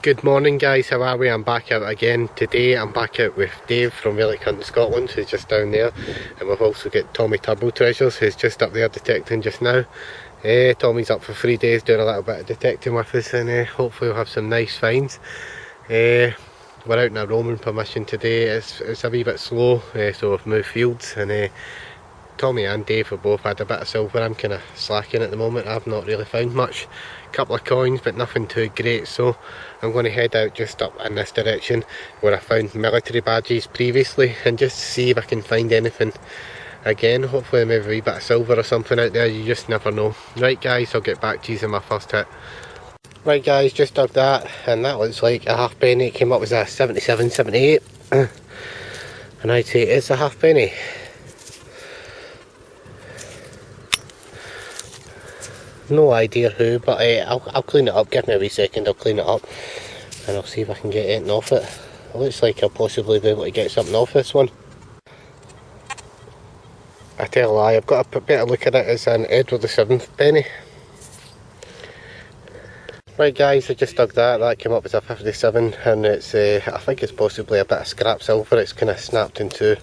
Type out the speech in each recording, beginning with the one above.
Good morning guys, how are we? I'm back out again. Today I'm back out with Dave from Relic Hunting Scotland, who's just down there, and we've also got Tommy Turbo Treasures, who's just up there detecting just now. Tommy's up for 3 days doing a little bit of detecting with us, and hopefully we'll have some nice finds. We're out in a roaming permission today. It's a wee bit slow, so we've moved fields, and Tommy and Dave have both had a bit of silver. I'm kind of slacking at the moment. I've not really found much. Couple of coins, but nothing too great, so I'm going to head out just up in this direction where I found military badges previously and just see if I can find anything again. Hopefully maybe a wee bit of silver or something out there, you just never know. Right guys, I'll get back to you in my first hit. Right guys, just dug that, and that looks like a halfpenny. It came up as a 77, 78 and I'd say it is a halfpenny. No idea who, but I'll clean it up. Give me a wee second, I'll clean it up and I'll see if I can get anything off it. It looks like I'll possibly be able to get something off this one. I tell a lie, I've got a better look at it. It's an Edward VII penny. Right guys, I just dug that. That came up as a 57, and it's I think it's possibly a bit of scrap silver. It's kind of snapped in two.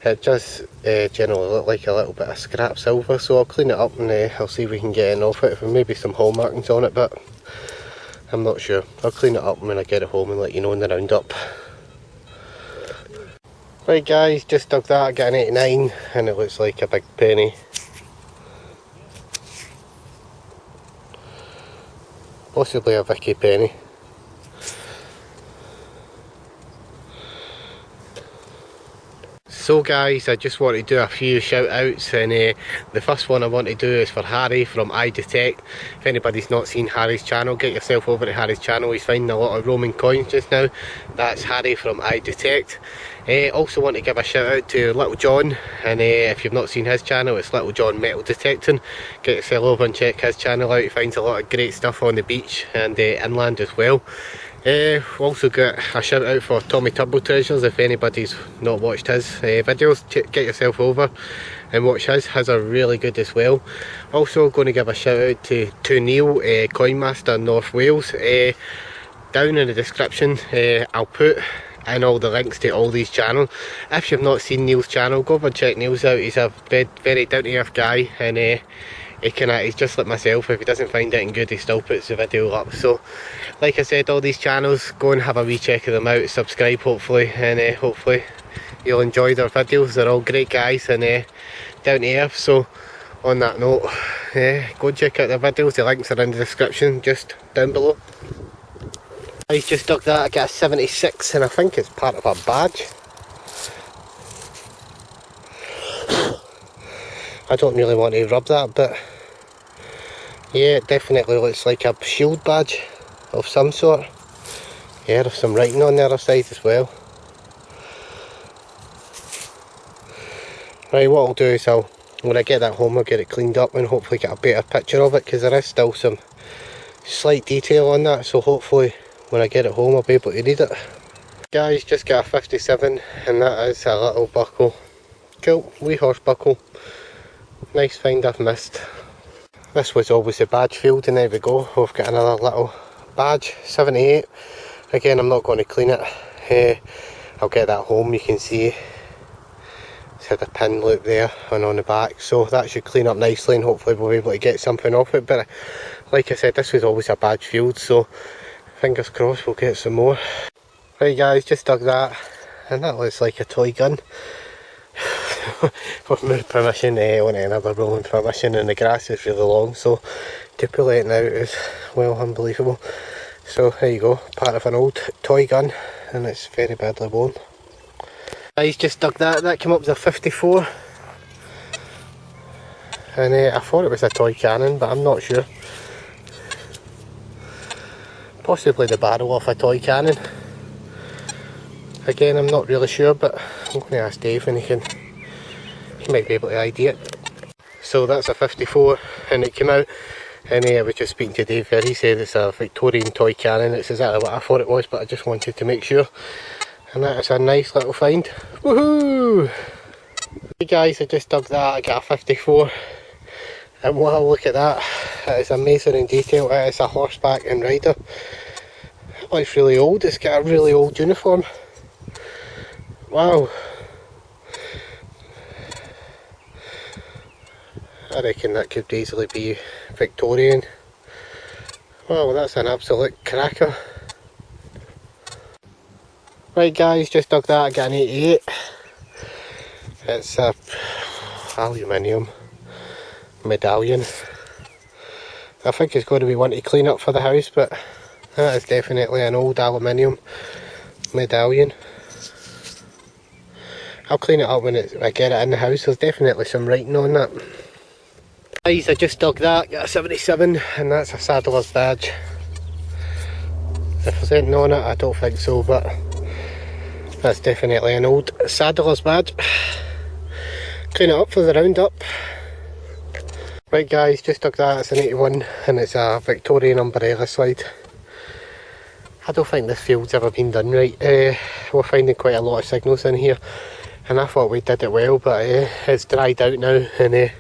It does generally look like a little bit of scrap silver, so I'll clean it up and I'll see if we can get in off it. Maybe some hole markings on it, but I'm not sure. I'll clean it up when I get it home and let you know in the roundup. Right guys, just dug that. I got an 89 and it looks like a big penny. Possibly a Vicky penny. So guys, I just want to do a few shout outs, and the first one I want to do is for Harry from I Detect. If anybody's not seen Harry's channel, get yourself over to Harry's channel. He's finding a lot of roaming coins just now. That's Harry from I Detect. Also want to give a shout out to Little John, and if you've not seen his channel, it's Little John Metal Detecting. Get yourself over and check his channel out. He finds a lot of great stuff on the beach and inland as well. We've also got a shout out for Tommy Turbo Treasures. If anybody's not watched his videos, get yourself over and watch his. His are really good as well. Also going to give a shout out to Neil, Coinmaster North Wales. Down in the description I'll put in all the links to all these channels. If you've not seen Neil's channel, go over and check Neil's out. He's a very down to earth guy, and he's just like myself. If he doesn't find anything good, he still puts the video up. So like I said, all these channels, go and have a wee check of them out, subscribe hopefully, and hopefully you'll enjoy their videos. They're all great guys and down to earth. So on that note, go and check out their videos. The links are in the description just down below. I just dug that. I got a 76 and I think it's part of a badge. I don't really want to rub that, but yeah, it definitely looks like a shield badge of some sort. Yeah, there's some writing on the other side as well. Right, what I'll do is when I get that home, I'll get it cleaned up and hopefully get a better picture of it, because there is still some slight detail on that, so hopefully when I get it home I'll be able to read it. Guys, just got a 57 and that is a little buckle. Cool, wee horse buckle. Nice find I've missed. This was always the badge field, and there we go. We've got another little badge, 78. Again, I'm not going to clean it. I'll get that home. You can see it's had a pin loop there and on the back, so that should clean up nicely and hopefully we'll be able to get something off it. But like I said, this was always a badge field, so fingers crossed we'll get some more. Right guys, just dug that and that looks like a toy gun. We've moved permission on another rolling permission, and the grass is really long, so to pull it out is, well, unbelievable. So there you go, part of an old toy gun, and it's very badly worn. Guys, just dug that came up as a 54, and I thought it was a toy cannon, but I'm not sure. Possibly the barrel off a toy cannon. Again, I'm not really sure, but I'm going to ask Dave and he might be able to ID it. So that's a 54 and it came out, and I was just speaking to Dave there. He said it's a Victorian toy cannon. It's exactly what I thought it was, but I just wanted to make sure. And that is a nice little find. Woohoo! Hey guys, I just dug that. I got a 54 and wow, look at that. It is amazing in detail. It is a horseback and rider. one's really old, it's got a really old uniform. Wow. I reckon that could easily be Victorian. Wow, that's an absolute cracker. Right guys, just dug that, I got an 88. It's a aluminium medallion. I think it's going to be one to clean up for the house, but that is definitely an old aluminium medallion. I'll clean it up when I get it in the house. There's definitely some writing on that. Guys, I just dug that, got a 77, and that's a saddler's badge. If there's anything on it, I don't think so, but that's definitely an old saddler's badge. Clean it up for the roundup. Right guys, just dug that, it's an 81, and it's a Victorian umbrella slide. I don't think this field's ever been done right. We're finding quite a lot of signals in here, and I thought we did it well, but it's dried out now, and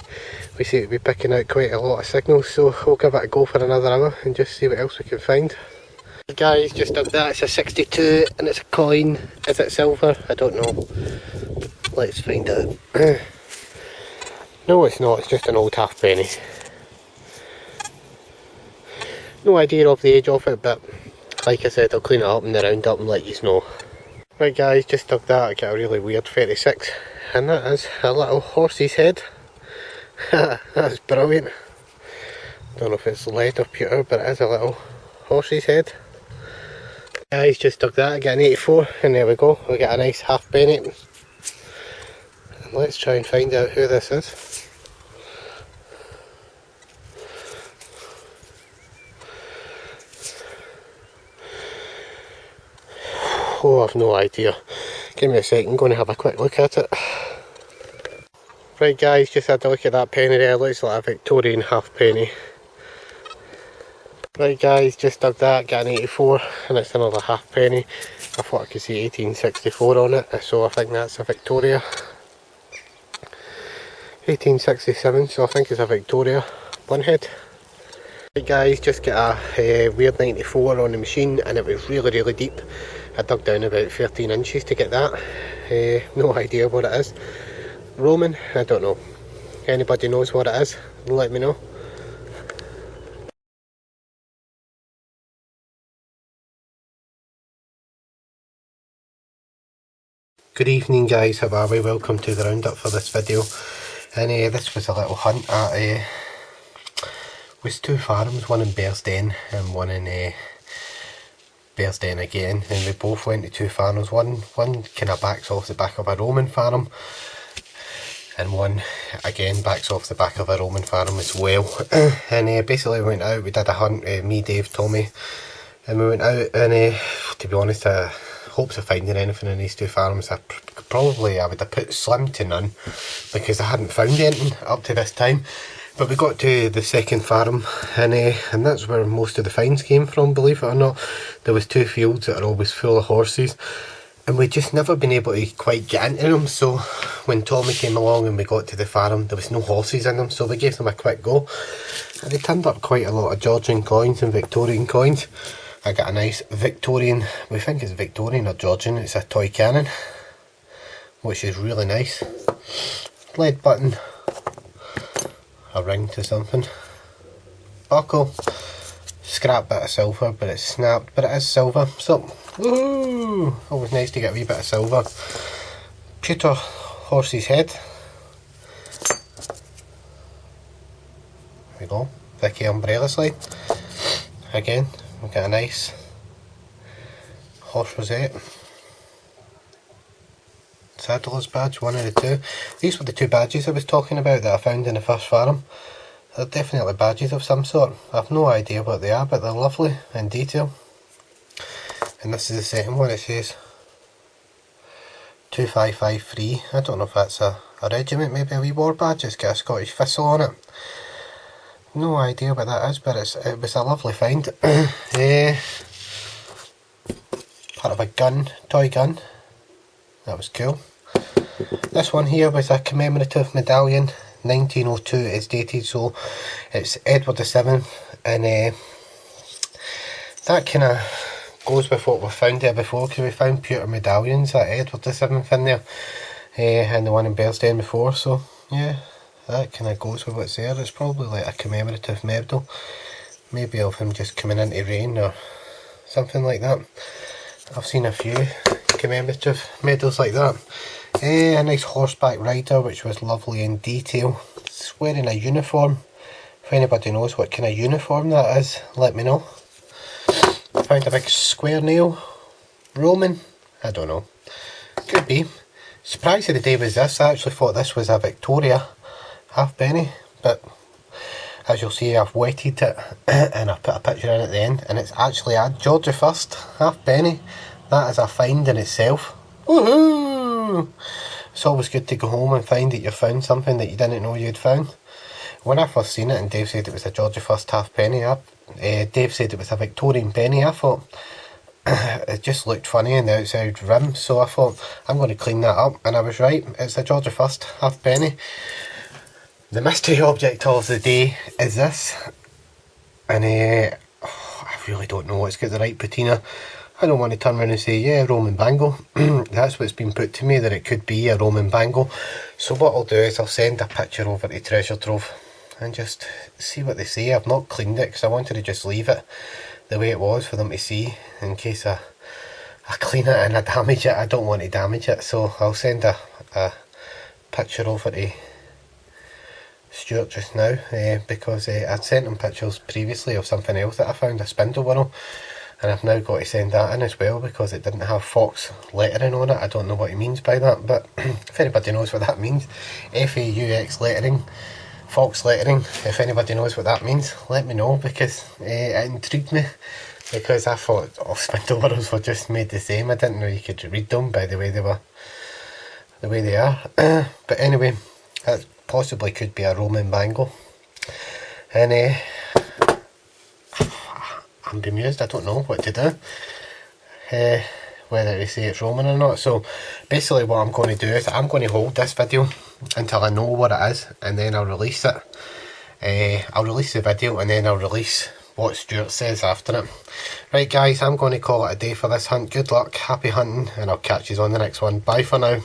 we seem to be picking out quite a lot of signals, so we'll give it a go for another hour and just see what else we can find. Guys, just dug that, it's a 62 and it's a coin. Is it silver? I don't know. Let's find out. No, it's not, it's just an old halfpenny. No idea of the age of it, but like I said, I'll clean it up in the roundup and let you know. Right guys, just dug that, I got a really weird 36, and that is a little horse's head. That's brilliant. Don't know if it's lead or pewter, but it is a little horse's head. Guys, just dug that, I got an 84, and there we go, we got a nice halfpenny. And let's try and find out who this is. Oh, I've no idea. Give me a second, I'm going to have a quick look at it. Right guys, just had a look at that penny there, looks like a Victorian halfpenny. Right guys, just dug that, got an 84, and it's another halfpenny. I thought I could see 1864 on it, so I think that's a Victoria. 1867, so I think it's a Victoria bunhead. Right guys, just got a weird 94 on the machine, and it was really deep. I dug down about 13 inches to get that. No idea what it is. Roman? I don't know. Anybody knows what it is? Let me know. Good evening guys, how are we? Welcome to the roundup for this video. And this was a little hunt at was two farms, one in Bearsden and one in Bearsden again, and we both went to two farms. One kind of backs off the back of a Roman farm, and one again backs off the back of a Roman farm as well. And basically we went out, we did a hunt, me, Dave, Tommy, and we went out, and to be honest, hopes of finding anything in these two farms, I would have put slim to none, because I hadn't found anything up to this time. But we got to the second farm, and that's where most of the finds came from, believe it or not. There was two fields that are always full of horses, and we'd just never been able to quite get into them. So when Tommy came along and we got to the farm, there was no horses in them, so we gave them a quick go, and they turned up quite a lot of Georgian coins and Victorian coins. I got a nice Victorian, we think it's Victorian or Georgian, it's a toy cannon, which is really nice. Lead button, a ring to something, buckle, scrap bit of silver, but it's snapped, but it is silver, so woohoo! Always nice to get a wee bit of silver. Pewter horse's head. There we go, Vicky umbrella slide. Again, we've got a nice horse rosette. Saddler's badge, one of the two. These were the two badges I was talking about that I found in the first farm. They're definitely badges of some sort. I've no idea what they are, but they're lovely in detail. And this is the second one, it says 2553. I don't know if that's a regiment, maybe a wee war badge. It's got a Scottish thistle on it. No idea what that is, but it was a lovely find. Part of a gun, toy gun. That was cool. This one here was a commemorative medallion, 1902 it's dated, so it's Edward VII, and that kind of goes with what we found there before, because we found pewter medallions at Edward the Seventh in there, and the one in Bearsden before, so yeah, that kind of goes with what's there. It's probably like a commemorative medal, maybe of him just coming into rain or something like that. I've seen a few commemorative medals like that. A nice horseback rider, which was lovely in detail. It's wearing a uniform. If anybody knows what kind of uniform that is, let me know. Found a big square nail. Roman? I don't know. Could be. Surprise of the day was this. I actually thought this was a Victoria halfpenny, but as you'll see, I've wetted it and I've put a picture in at the end, and it's actually a George I halfpenny. That is a find in itself. Woohoo! It's always good to go home and find that you found something that you didn't know you'd found. When I first seen it and Dave said it was a George I halfpenny, Dave said it was a Victorian penny, I thought it just looked funny in the outside rim, so I thought I'm going to clean that up, and I was right. It's a George I halfpenny. The mystery object of the day is this, and I really don't know. It's got the right patina. I don't want to turn around and say, yeah, Roman bangle. That's what's been put to me, that it could be a Roman bangle. So what I'll do is I'll send a picture over to Treasure Trove and just see what they say. I've not cleaned it because I wanted to just leave it the way it was for them to see, in case I clean it and I damage it. I don't want to damage it, so I'll send a picture over to Stuart just now, because I'd sent him pictures previously of something else that I found, a spindle whirl, and I've now got to send that in as well because it didn't have Fox lettering on it. I don't know what he means by that, but if anybody knows what that means, FAUX lettering, Fox lettering, if anybody knows what that means, let me know, because it intrigued me, because I thought spindle whirls were just made the same. I didn't know you could read them by the way they were, the way they are. But anyway, that possibly could be a Roman bangle, and I'm bemused. I don't know what to do, whether to say it's Roman or not. So basically what I'm going to do is I'm going to hold this video until I know what it is, and then I'll release it. I'll release the video and then I'll release what Stuart says after it. Right guys, I'm going to call it a day for this hunt. Good luck, happy hunting, and I'll catch you on the next one. Bye for now.